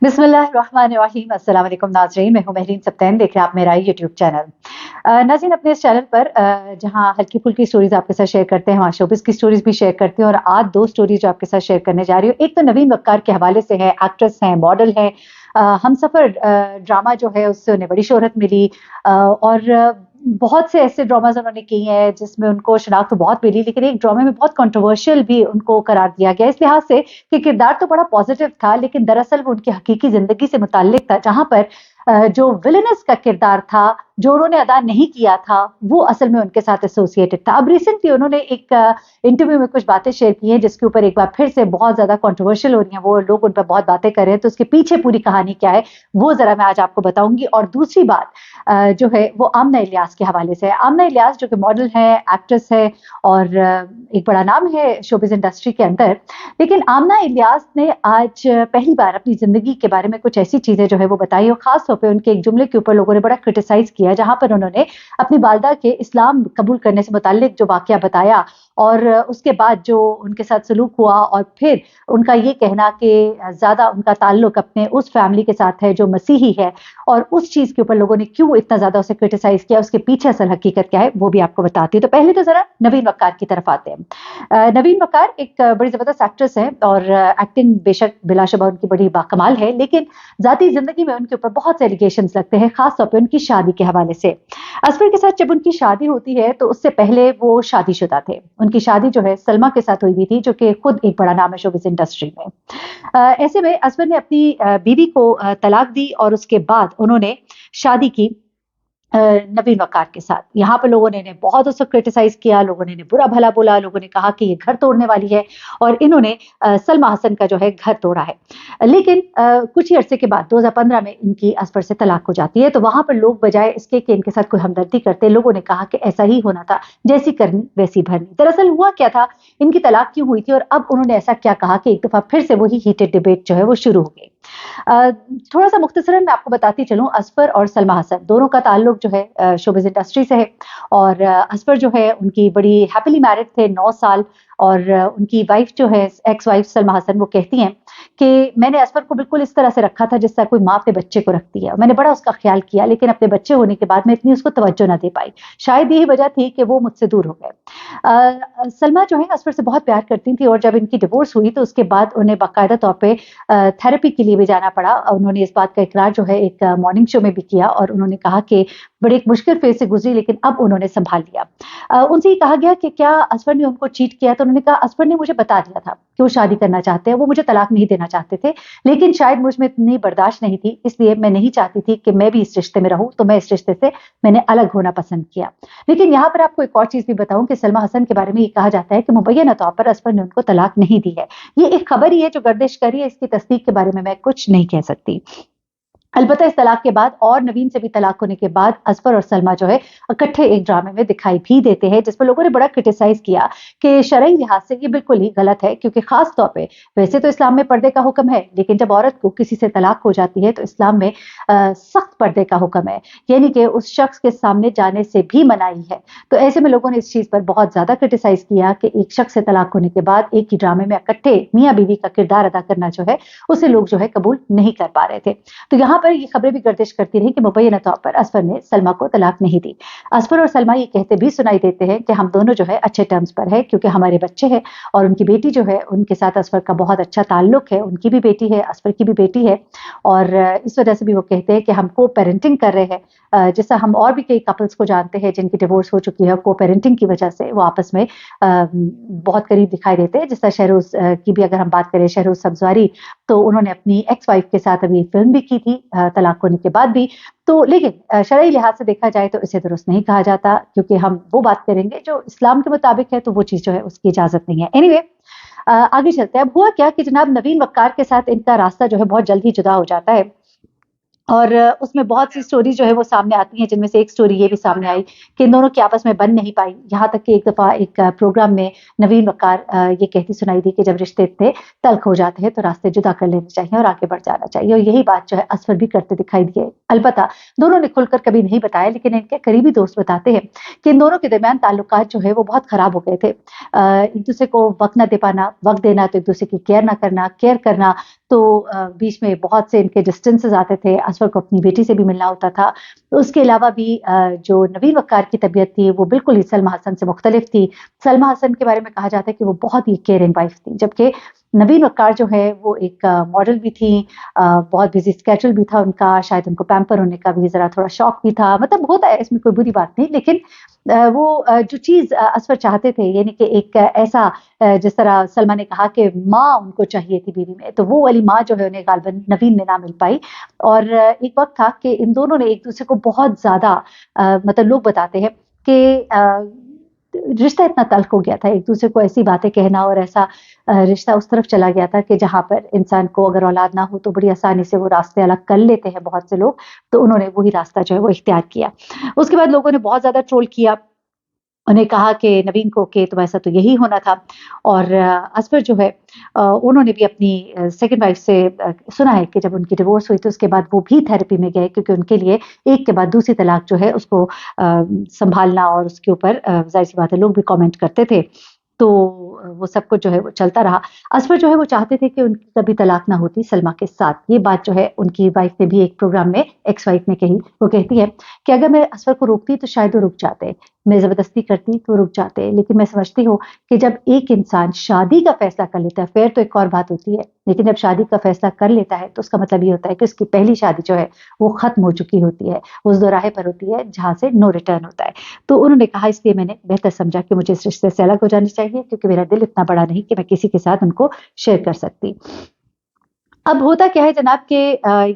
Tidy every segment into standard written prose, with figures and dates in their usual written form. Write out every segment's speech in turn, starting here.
बिस्मिल्लाहिर्रहमानिर्रहीम। अस्सलाम वालेकुम नाज़रीन, मैं हूं महरीन सब्तैन, देख रहे हैं आप मेरा यूट्यूब चैनल। नाज़रीन, अपने इस चैनल पर जहां हल्की फुल्की स्टोरीज आपके साथ शेयर करते हैं, वहाँ शोबिस की स्टोरीज भी शेयर करते हैं। और आज दो स्टोरीज जो आपके साथ शेयर करने जा रही हूँ, एक तो नवीन वक्कार के हवाले से है। एक्ट्रेस हैं, मॉडल हैं। हमसफर ड्रामा जो है उससे उन्हें बड़ी शोहरत मिली। और बहुत से ऐसे ड्रामाज उन्होंने किए हैं जिसमें उनको शनाख्त तो बहुत मिली, लेकिन एक ड्रामे में बहुत कंट्रोवर्शियल भी उनको करार दिया गया, इस लिहाज से कि किरदार तो बड़ा पॉजिटिव था, लेकिन दरअसल वो उनकी हकीकी जिंदगी से मुताल्लिक था, जहां पर जो विलेनस का किरदार था, जो उन्होंने अदा नहीं किया था, वो असल में उनके साथ एसोसिएटेड था। अब रिसेंटली उन्होंने एक इंटरव्यू में कुछ बातें शेयर की हैं, जिसके ऊपर एक बार फिर से बहुत ज्यादा कंट्रोवर्शियल हो रही हैं, वो लोग उन पर बहुत बातें कर रहे हैं। तो उसके पीछे पूरी कहानी क्या है, वो जरा मैं आज आपको बताऊंगी। और दूसरी बात जो है वो आमना इलियास के हवाले से है। आमना इलियास जो कि मॉडल है, एक्ट्रेस है, और एक बड़ा नाम है शोबिज इंडस्ट्री के अंदर। लेकिन आमना इलियास ने आज पहली बार अपनी जिंदगी के बारे में कुछ ऐसी चीजें जो है वो बताई, और खास तौर पे उनके एक जुमले के ऊपर लोगों ने बड़ा क्रिटिसाइज किया, जहां पर उन्होंने अपनी वालदा के इस्लाम कबूल करने से मुताल्लिक जो वाकया बताया, और उसके बाद जो उनके साथ सलूक हुआ, और फिर उनका ये कहना कि ज्यादा उनका ताल्लुक अपने उस फैमिली के साथ है जो मसीही है, और उस चीज के ऊपर लोगों ने क्यों इतना ज्यादा उसे क्रिटिसाइज किया, उसके पीछे असल हकीकत क्या है वो भी आपको बताती हूँ। तो पहले तो जरा नवीन वक्कार की तरफ आते हैं। नवीन वक्कार एक बड़ी जबरदस्त एक्ट्रेस है, और एक्टिंग बेशक बिलाशुबा उनकी बड़ी बाकमाल है, लेकिन जाती जिंदगी में उनके ऊपर बहुत से एलिगेशंस लगते हैं, खास तौर पर उनकी शादी के हवाले से। असफर के साथ जब उनकी शादी होती है तो उससे पहले वो शादीशुदा थे। उनकी शादी जो है सलमा के साथ हुई थी, जो कि खुद एक बड़ा नाम है शोबिस इंडस्ट्री में। ऐसे में असफर ने अपनी बीवी को तलाक दी, और उसके बाद उन्होंने शादी की नवीन वकार के साथ। यहाँ पर लोगों ने इन्हें बहुत उसको क्रिटिसाइज किया, लोगों ने इन्हें बुरा भला बोला, लोगों ने कहा कि ये घर तोड़ने वाली है, और इन्होंने सलमा हसन का जो है घर तोड़ा है। लेकिन कुछ ही अरसे के बाद 2015 में इनकी असफर से तलाक हो जाती है। तो वहां पर लोग बजाय इसके कि इनके साथ कोई हमदर्दी करते, लोगों ने कहा कि ऐसा ही होना था, जैसी करनी वैसी भरनी। दरअसल हुआ क्या था, इनकी तलाक क्यों हुई थी, और अब उन्होंने ऐसा क्या कहा कि एक दफा फिर से वही हीटेड डिबेट जो है वो शुरू हो गई। थोड़ा सा मुख्तसरन मैं आपको बताती चलूं, असफर और सलमा हसन दोनों का ताल्लुक जो है शोबिज इंडस्ट्री से है। और असफर जो है उनकी बड़ी हैप्पीली मैरिड थे 9 साल, और उनकी वाइफ जो है, एक्स वाइफ सलमा हसन, वो कहती हैं कि मैंने असफर को बिल्कुल इस तरह से रखा था जिस तरह कोई माँ अपने बच्चे को रखती है। मैंने बड़ा उसका ख्याल किया, लेकिन अपने बच्चे होने के बाद मैं इतनी उसको तवज्जो ना दे पाई। शायद यही वजह थी कि वो मुझसे दूर हो गए। सलमा जो है असफर से बहुत प्यार करती थी, और जब इनकी डिवोर्स हुई तो उसके बाद उन्हें बाकायदा तौर पर थेरेपी के लिए भी जाना पड़ा। उन्होंने इस बात का इकरार जो है एक मॉर्निंग शो में भी किया, और उन्होंने कहा कि बड़ी एक मुश्किल फेज से गुजरी, लेकिन अब उन्होंने संभाल लिया। उनसे ये कहा गया कि क्या असफर ने उनको चीट किया, तो उन्होंने कहा असफर ने मुझे बता दिया था कि वो शादी करना चाहते हैं, वो मुझे तलाक नहीं देना चाहते थे, लेकिन शायद मुझ में इतनी बर्दाश्त नहीं थी, इसलिए मैं नहीं चाहती थी कि मैं भी इस रिश्ते में रहूं, तो मैं इस रिश्ते से मैंने अलग होना पसंद किया। लेकिन यहाँ पर आपको एक और चीज भी बताऊं कि सलमा हसन के बारे में ये कहा जाता है कि मुबैना तौर पर असफर ने उनको तलाक नहीं दी है। ये एक खबर ही है जो गर्दिश करी है, इसकी तस्दीक के बारे में मैं कुछ नहीं कह सकती। अलबत्ता इस तलाक के बाद और नवीन से भी तलाक होने के बाद असफर और सलमा जो है इकट्ठे एक ड्रामे में दिखाई भी देते हैं, जिस पर लोगों ने बड़ा क्रिटिसाइज किया कि शरई लिहाज से ये बिल्कुल ही गलत है, क्योंकि खास तौर पे वैसे तो इस्लाम में पर्दे का हुक्म है, लेकिन जब औरत को किसी से तलाक हो जाती है तो इस्लाम में सख्त पर्दे का हुक्म है, यानी कि उस शख्स के सामने जाने से भी मनाही है। तो ऐसे में लोगों ने इस चीज पर बहुत ज्यादा क्रिटिसाइज किया कि एक शख्स से तलाक होने के बाद एक ही ड्रामे में इकट्ठे मियाँ बीवी का किरदार अदा करना जो है उसे लोग जो है कबूल नहीं कर पा रहे थे। तो यहाँ पर ये खबरें भी गर्दिश करती रही कि मुबैना तौर पर असफर ने सलमा को तलाक नहीं दी। असफर और सलमा ये कहते भी सुनाई देते हैं कि हम दोनों जो है अच्छे टर्म्स पर है, क्योंकि हमारे बच्चे हैं, और उनकी बेटी जो है उनके साथ असफर का बहुत अच्छा ताल्लुक है, उनकी भी बेटी है, असफर की भी बेटी है, और इस वजह से भी वो कहते हैं कि हम को पेरेंटिंग कर रहे हैं। जैसा हम और भी कई कपल्स को जानते हैं जिनकी डिवोर्स हो चुकी है, को पेरेंटिंग की वजह से वो आपस में बहुत करीब दिखाई देते हैं। जिस तरह शहरोज की भी अगर हम बात करें, शहरोज सब्जवारी, तो उन्होंने अपनी एक्स वाइफ के साथ अभी फिल्म भी की थी तलाक होने के बाद भी। तो लेकिन शरई लिहाज से देखा जाए तो इसे दुरुस्त नहीं कहा जाता, क्योंकि हम वो बात करेंगे जो इस्लाम के मुताबिक है, तो वो चीज जो है उसकी इजाजत नहीं है। एनीवे, आगे चलते हैं। अब हुआ क्या कि जनाब नवीन वक्कार के साथ इनका रास्ता जो है बहुत जल्दी जुदा हो जाता है, और उसमें बहुत सी स्टोरी जो है वो सामने आती हैं, जिनमें से एक स्टोरी ये भी सामने आई कि इन दोनों की आपस में बन नहीं पाई। यहाँ तक कि एक दफा एक प्रोग्राम में नवीन वकार ये कहती सुनाई दी कि जब रिश्ते इतने तल्ख हो जाते हैं तो रास्ते जुदा कर लेने चाहिए और आगे बढ़ जाना चाहिए, और यही बात जो है असफर भी करते दिखाई दिए। अलबत्ता दोनों ने खुलकर कभी नहीं बताया, लेकिन इनके करीबी दोस्त बताते हैं कि इन दोनों के दरमियान ताल्लुकात जो है वो बहुत खराब हो गए थे। एक दूसरे को वक्त न दे पाना, वक्त देना तो एक दूसरे की केयर ना करना, केयर करना تو बीच में बहुत से इनके डिस्टेंसेस आते थे, असफर को अपनी बेटी से भी मिलना होता था। उसके अलावा भी जो नवीन वक़ार की तबीयत थी वो बिल्कुल ही सलमा हसन से मुख्तलिफ थी। सलमा हसन के बारे में कहा जाता है कि वो बहुत ही केयरिंग वाइफ़ थी, जबकि नवीन वक़ार जो है वो एक मॉडल भी थी, बहुत बिज़ी स्केड्यूल भी था उनका, शायद उनको पैम्पर होने का भी ज़रा थोड़ा शौक भी था, मतलब होता है, इसमें कोई बुरी बात नहीं, लेकिन वो जो चीज़ असफर चाहते थे, यानी कि एक ऐसा जिस तरह सलमा ने कहा कि माँ उनको चाहिए थी बीवी में, तो वो वाली माँ जो है उन्हें गालिबन नवीन में ना मिल पाई। और एक वक़्त था कि इन दोनों ने एक-दूसरे को बहुत ज़्यादा मतलब लोग बताते हैं कि रिश्ता इतना तल्ख़ हो गया था, एक-दूसरे को ऐसी बातें कहना और ऐसा रिश्ता उस तरफ चला गया था कि जहाँ पर इंसान को अगर औलाद ना हो तो बड़ी आसानी से वो रास्ते अलग कर लेते हैं बहुत से लोग, तो उन्होंने वही रास्ता जो है वो इख्तियार किया। उसके बाद लोगों ने बहुत ज़्यादा ट्रोल किया, उन्हें कहा कि नवीन को कि तुम ऐसा तो यही होना था। और असफर जो है उन्होंने भी अपनी सेकंड वाइफ से सुना है कि जब उनकी डिवोर्स हुई तो उसके बाद वो भी थेरेपी में गए, क्योंकि उनके लिए एक के बाद दूसरी तलाक जो है उसको संभालना और उसके ऊपर ज़ाहिर सी बात है लोग भी कमेंट करते थे, तो वो सब कुछ जो है वो चलता रहा। असफर जो है वो चाहते थे कि उनकी कभी तलाक ना होती सलमा के साथ। ये बात जो है उनकी वाइफ ने भी एक प्रोग्राम में, एक्स वाइफ ने कही। वो कहती है कि अगर मैं असफर को रोकती तो शायद वो रुक जाते, मैं ज़बरदस्ती करती तो रुक जाते, लेकिन मैं समझती हूँ कि जब एक इंसान शादी का फैसला कर लेता है, फिर तो एक और बात होती है, लेकिन जब शादी का फैसला कर लेता है तो उसका मतलब ये होता है कि उसकी पहली शादी जो है वो ख़त्म हो चुकी होती है, उस दोराहे पर होती है जहाँ से नो रिटर्न होता है। तो उन्होंने कहा इसलिए मैंने बेहतर समझा कि मुझे इस रिश्ते से अलग हो जाना चाहिए, क्योंकि मेरा दिल इतना बड़ा नहीं कि मैं किसी के साथ उनको शेयर कर सकती। अब होता क्या है जनाब कि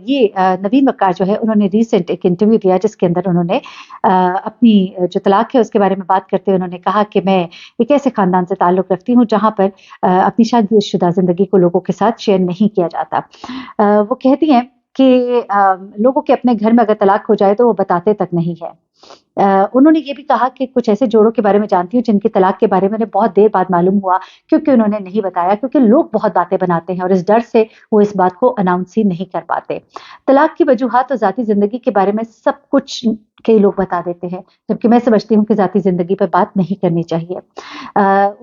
ये नवीन वक़ार जो है उन्होंने रीसेंट एक इंटरव्यू दिया जिसके अंदर उन्होंने अपनी जो तलाक है उसके बारे में बात करते हुए उन्होंने कहा कि मैं एक ऐसे ख़ानदान से ताल्लुक़ रखती हूँ जहाँ पर अपनी शादीशुदा ज़िंदगी को लोगों के साथ शेयर नहीं किया जाता। वो कहती हैं कि लोगों के अपने घर में अगर तलाक हो जाए तो वो बताते तक नहीं है। उन्होंने ये भी कहा कि कुछ ऐसे जोड़ों के बारे में जानती हूँ जिनकी तलाक के बारे में उन्हें बहुत देर बाद मालूम हुआ, क्योंकि उन्होंने नहीं बताया, क्योंकि लोग बहुत बातें बनाते हैं और इस डर से वो इस बात को अनाउंस ही नहीं कर पाते। तलाक की वजूहात और ज़ाती ज़िंदगी के बारे में सब कुछ कई लोग बता देते हैं, जबकि मैं समझती हूँ कि ज़ाती ज़िंदगी पर बात नहीं करनी चाहिए।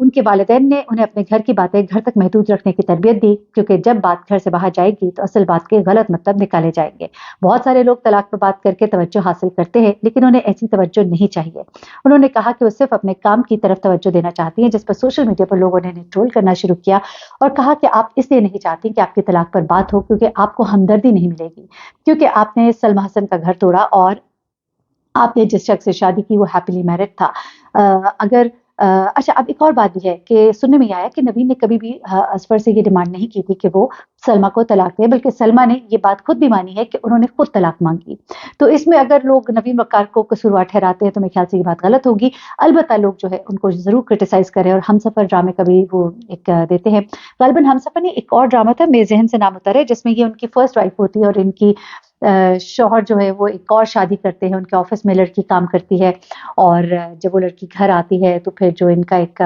उनके वालिदैन ने उन्हें अपने घर की बातें घर तक महदूद रखने की तरबियत दी, क्योंकि जब बात घर से बाहर जाएगी तो असल बात के गलत मतलब निकाले जाएंगे। बहुत सारे लोग तलाक पर बात करके तवज्जो हासिल करते हैं, लेकिन उन्हें ऐसी तवज्जो नहीं चाहिए। उन्होंने कहा कि वो सिर्फ अपने काम की तरफ तवज्जो देना चाहती हैं, जिस पर सोशल मीडिया पर लोगों ने इन्हें ट्रोल करना शुरू किया और कहा कि आप इसलिए नहीं चाहती कि आपकी तलाक पर बात हो क्योंकि आपको हमदर्दी नहीं मिलेगी, क्योंकि आपने सलमा हसन का घर तोड़ा और आपने जिस शख्स से शादी की वो हैप्पीली मैरिड था। अगर अच्छा, अब एक और बात भी है कि सुनने में आया कि नवीन ने कभी भी असफर से ये डिमांड नहीं की थी कि वो सलमा को तलाक दे, बल्कि सलमा ने ये बात खुद भी मानी है कि उन्होंने खुद तलाक मांगी। तो इसमें अगर लोग नवीन वक़ार को कसूरवार ठहराते हैं तो मेरे ख्याल से ये बात गलत होगी। अलबत्ता लोग जो है उनको ज़रूर क्रिटिसाइज़ करें, और हमसफ़र ड्रामे का भी वो एक देते हैं। ग़ालिबन हमसफ़र नहीं, एक और ड्रामा था, मेरे ज़हन से नाम उतर है, जिसमें ये उनकी फर्स्ट वाइफ़ होती है और इनकी शौहर जो है वो एक और शादी करते हैं, उनके ऑफिस में लड़की काम करती है, और जब वो लड़की घर आती है तो फिर जो इनका एक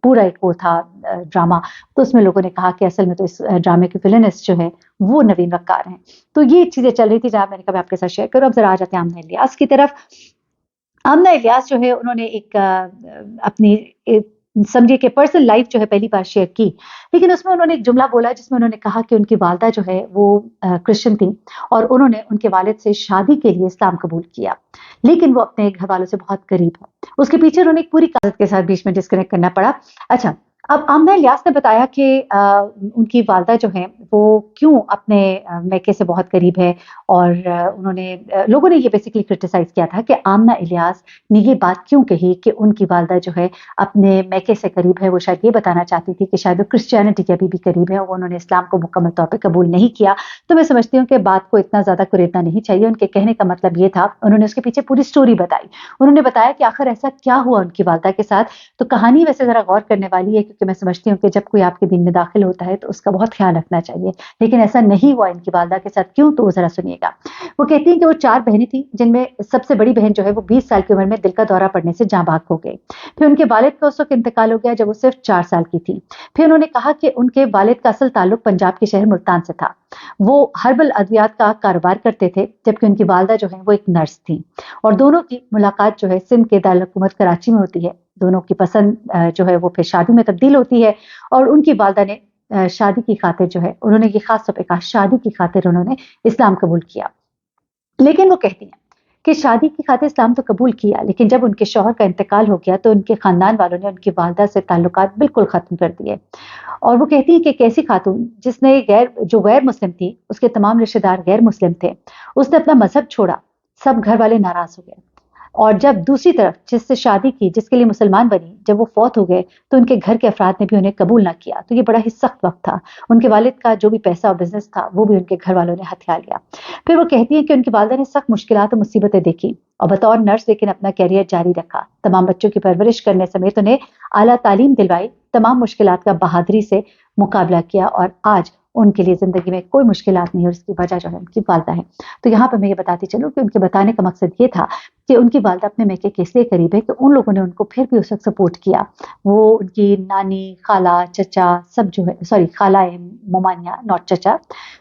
पूरा एक वो था ड्रामा, तो उसमें लोगों ने कहा कि असल में तो इस ड्रामे की विलेनिस्ट जो है वो नवीन वक़ार हैं। तो ये चीज़ें चल रही थी जहाँ मैंने कहा मैं आपके साथ शेयर करूँ। अब ज़रा आ जाते हैं आमना इलियास की तरफ। आमना इलियास जो है उन्होंने एक अपनी समझिए कि पर्सनल लाइफ जो है पहली बार शेयर की, लेकिन उसमें उन्होंने एक जुमला बोला जिसमें उन्होंने कहा कि उनकी वालदा जो है वो क्रिश्चियन थी और उन्होंने उनके वालिद से शादी के लिए इस्लाम कबूल किया, लेकिन वो अपने घर वालों से बहुत करीब है। उसके पीछे उन्होंने एक पूरी कहावत के साथ बीच में डिस्कनेक्ट करना पड़ा। अच्छा, अब आमना इलियास ने बताया कि उनकी वालदा जो है वो क्यों अपने मैके से बहुत करीब है, और उन्होंने लोगों ने ये बेसिकली क्रिटिसाइज़ किया था कि आमना इलियास ने ये बात क्यों कही कि उनकी वालदा जो है अपने मैके से करीब है। वो शायद ये बताना चाहती थी कि शायद वो क्रिश्चियनिटी के अभी भी करीब है और उन्होंने इस्लाम को मुकम्मल तौर पे कबूल नहीं किया। तो मैं समझती हूँ कि बात को इतना ज़्यादा कुरेदना नहीं चाहिए। उनके कहने का मतलब ये था, उन्होंने उसके पीछे पूरी स्टोरी बताई। उन्होंने बताया कि आखिर ऐसा क्या हुआ उनकी वालदा के साथ। तो कहानी वैसे ज़रा गौर करने वाली है, क्योंकि मैं समझती हूँ कि जब कोई आपके दीन में दाखिल होता है तो उसका बहुत ख्याल रखना चाहिए, लेकिन ऐसा नहीं हुआ इनकी वालदा के साथ। क्यों? तो ज़रा सुनिएगा। वो कहती हैं कि वो 4 बहनें थी, जिनमें सबसे बड़ी बहन जो है वो 20 साल की उम्र में दिल का दौरा पड़ने से जाँ बाग हो गई। फिर उनके वालिद का उस वक़्त इंतकाल हो गया जब वो सिर्फ 4 साल की थी। फिर उन्होंने कहा कि उनके वालिद का असल ताल्लुक पंजाब के शहर मुल्तान से था। वो हर्बल अद्वियात का कारोबार करते थे, जबकि उनकी वालदा जो है वो एक नर्स थी, और दोनों की मुलाकात जो है सिंध के दारुल हुकूमत कराची में होती है। दोनों की पसंद जो है वो फिर शादी में तब्दील होती है, और उनकी वालदा ने شادی کی خاطر جو ہے انہوں نے یہ خاص طور پہ کہا شادی کی خاطر انہوں نے اسلام قبول کیا، لیکن وہ کہتی ہیں کہ شادی کی خاطر اسلام تو قبول کیا، لیکن جب ان کے شوہر کا انتقال ہو گیا تو ان کے خاندان والوں نے ان کی والدہ سے تعلقات بالکل ختم کر دیے، اور وہ کہتی ہیں کہ ایک ایسی خاتون جس نے جو غیر مسلم تھی، اس کے تمام رشتہ دار غیر مسلم تھے، اس نے اپنا مذہب چھوڑا، سب گھر والے ناراض ہو گئے، اور جب دوسری طرف جس سے شادی کی، جس کے لیے مسلمان بنی، جب وہ فوت ہو گئے تو ان کے گھر کے افراد نے بھی انہیں قبول نہ کیا، تو یہ بڑا ہی سخت وقت تھا، ان کے والد کا جو بھی پیسہ اور بزنس تھا وہ بھی ان کے گھر والوں نے ہتھیا لیا۔ پھر وہ کہتی ہیں کہ ان کی والدہ نے سخت مشکلات اور مصیبتیں دیکھی، اور بطور نرس لیکن اپنا کیریئر جاری رکھا، تمام بچوں کی پرورش کرنے سمیت انہیں اعلیٰ تعلیم دلوائی، تمام مشکلات کا بہادری سے مقابلہ کیا، اور آج ان کے لیے زندگی میں کوئی مشکلات نہیں، اور اس کی وجہ جو ہے ان کی والدہ ہے۔ تو یہاں پہ میں یہ بتاتی چلوں کہ ان کے بتانے کا مقصد یہ تھا کہ ان کی والدہ اپنے میکے کے اس لیے قریب ہے کہ ان لوگوں نے ان کو پھر بھی اس وقت سپورٹ کیا، وہ ان کی نانی، خالہ، چچا سب جو ہے، خالہ مومانیہ ناٹ چچا،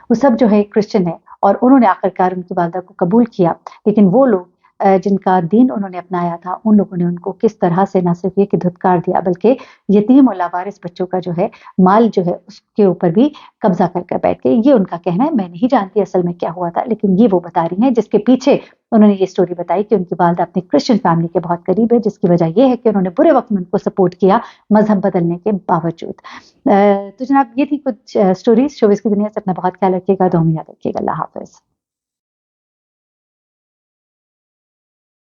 وہ سب جو ہے کرسچن ہے، اور انہوں نے آخرکار ان کی والدہ کو قبول کیا، لیکن وہ لوگ جن کا دین انہوں نے اپنایا تھا، ان لوگوں نے ان کو کس طرح سے نہ صرف یہ کہ دھتکار دیا، بلکہ یتیم اور لاوارث بچوں کا جو ہے مال جو ہے اس کے اوپر بھی قبضہ کر بیٹھ گئے۔ یہ ان کا کہنا ہے، میں نہیں جانتی اصل میں کیا ہوا تھا، لیکن یہ وہ بتا رہی ہیں جس کے پیچھے انہوں نے یہ سٹوری بتائی کہ ان کی والدہ اپنی کرسچن فیملی کے بہت قریب ہے، جس کی وجہ یہ ہے کہ انہوں نے برے وقت میں ان کو سپورٹ کیا مذہب بدلنے کے باوجود۔ تو جناب یہ تھی کچھ سٹوریز شوبز کی دنیا سے، اپنا بہت خیال رکھیے گا، دعا میں یاد رکھیے گا، اللہ حافظ۔